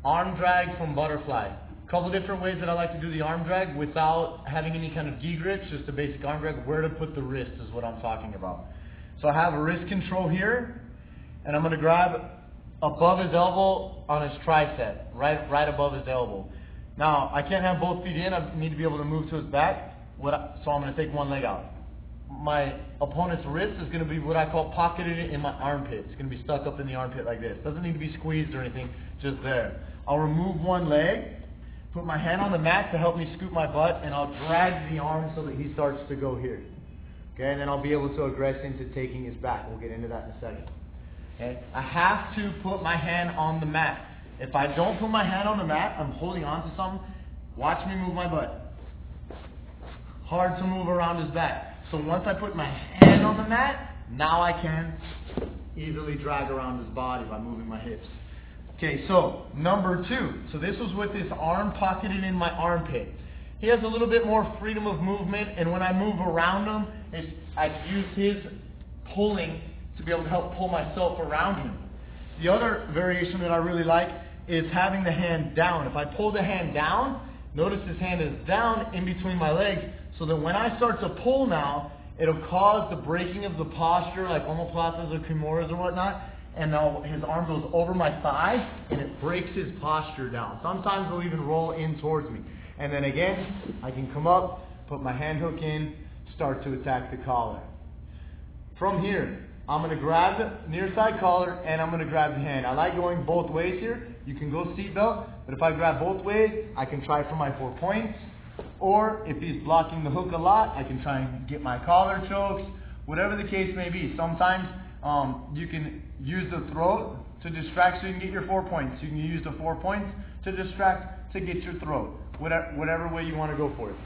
arm drag from butterfly. A couple different ways that I like to do the arm drag without having any kind of D-grips, just a basic arm drag. Where to put the wrist is what I'm talking about. So I have a wrist control here, and I'm going to grab above his elbow on his tricep, right above his elbow. Now, I can't have both feet in. I need to be able to move to his back, so I'm going to take one leg out. My opponent's wrist is going to be what I call pocketed in my armpit. It's going to be stuck up in the armpit like this. Doesn't need to be squeezed or anything, just there. I'll remove one leg, put my hand on the mat to help me scoop my butt, and I'll drag the arm so that he starts to go here. Okay, and then I'll be able to aggress into taking his back. We'll get into that in a second. Okay, I have to put my hand on the mat. If I don't put my hand on the mat, I'm holding on to something. Watch me move my butt. Hard to move around his back. So once I put my hand on the mat, now I can easily drag around his body by moving my hips. Okay, so number 2. So this was with this arm pocketed in my armpit. He has a little bit more freedom of movement, and when I move around him, I use his pulling to be able to help pull myself around him. The other variation that I really like is having the hand down. If I pull the hand down, notice his hand is down in between my legs, so that when I start to pull now, it'll cause the breaking of the posture, like omoplatas or kimuras or whatnot, and now his arm goes over my thigh, and it breaks his posture down. Sometimes he'll even roll in towards me. And then again, I can come up, put my hand hook in, start to attack the collar. From here, I'm going to grab the near side collar, and I'm going to grab the hand. I like going both ways here. You can go seatbelt, but if I grab both ways, I can try for my 4 points. Or if he's blocking the hook a lot, I can try and get my collar chokes, whatever the case may be. Sometimes you can use the throat to distract so you can get your 4 points. You can use the 4 points to distract to get your throat. Whatever way you want to go for it.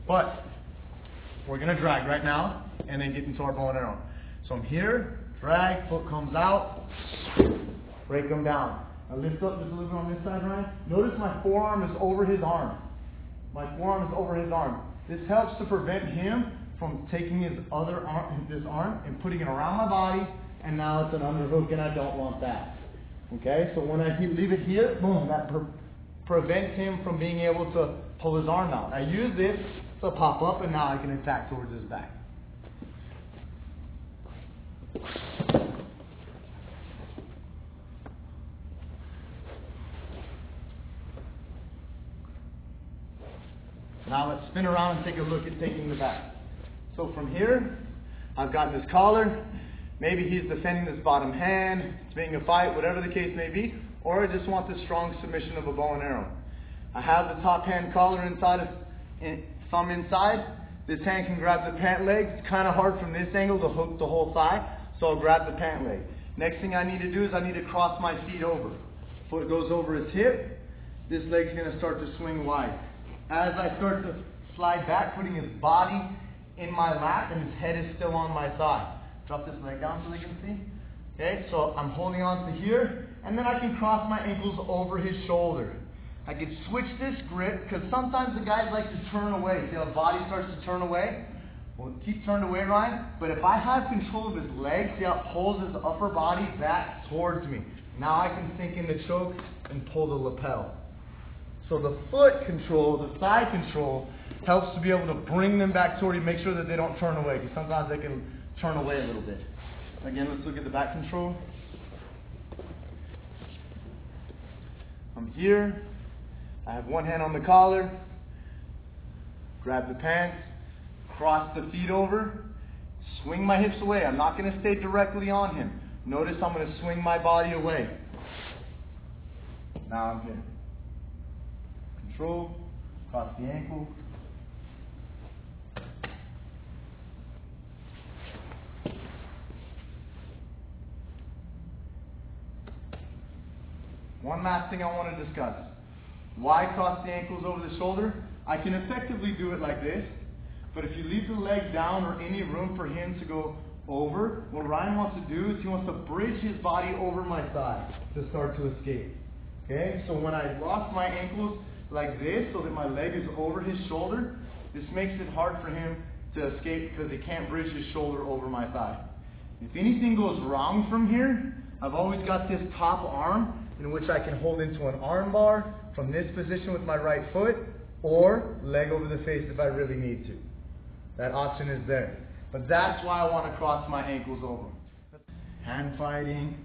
But we're going to drag right now and then get into our bow and arrow. So I'm here, drag, foot comes out, break them down. I lift up just a little bit on this side, Ryan. Notice my forearm is over his arm. My forearm is over his arm. This helps to prevent him from taking his other arm, this arm, and putting it around my body, and now it's an underhook, and I don't want that. Okay, so when I leave it here, boom, that prevents him from being able to pull his arm out. I use this to pop up, and now I can attack towards his back. Now let's spin around and take a look at taking the back. So from here, I've got this collar. Maybe he's defending this bottom hand, it's being a fight, whatever the case may be, or I just want the strong submission of a bow and arrow. I have the top hand collar thumb inside. This hand can grab the pant leg. It's kind of hard from this angle to hook the whole thigh, so I'll grab the pant leg. Next thing I need to do is I need to cross my feet over. Foot goes over his hip. This leg's going to start to swing wide. As I start to slide back, putting his body in my lap and his head is still on my thigh. Drop this leg down so they can see. Okay, so I'm holding on to here, and then I can cross my ankles over his shoulder. I can switch this grip, because sometimes the guys like to turn away. See how the body starts to turn away? Well, keep turned away, Ryan. But if I have control of his legs, see how it pulls his upper body back towards me. Now I can sink in the choke and pull the lapel. So the foot control, the thigh control, helps to be able to bring them back toward you, make sure that they don't turn away, because sometimes they can turn away a little bit. Again, let's look at the back control. I'm here. I have one hand on the collar. Grab the pants. Cross the feet over. Swing my hips away. I'm not going to stay directly on him. Notice I'm going to swing my body away. Now I'm here. Control, cross the ankle. One last thing I want to discuss. Why cross the ankles over the shoulder? I can effectively do it like this, but if you leave the leg down or any room for him to go over, what Ryan wants to do is he wants to bridge his body over my thigh to start to escape. Okay, so when I lock my ankles like this so that my leg is over his shoulder, this makes it hard for him to escape because he can't bridge his shoulder over my thigh. If anything goes wrong from here, I've always got this top arm in which I can hold into an arm bar from this position with my right foot, or leg over the face if I really need to. That option is there. But that's why I want to cross my ankles over. Hand fighting.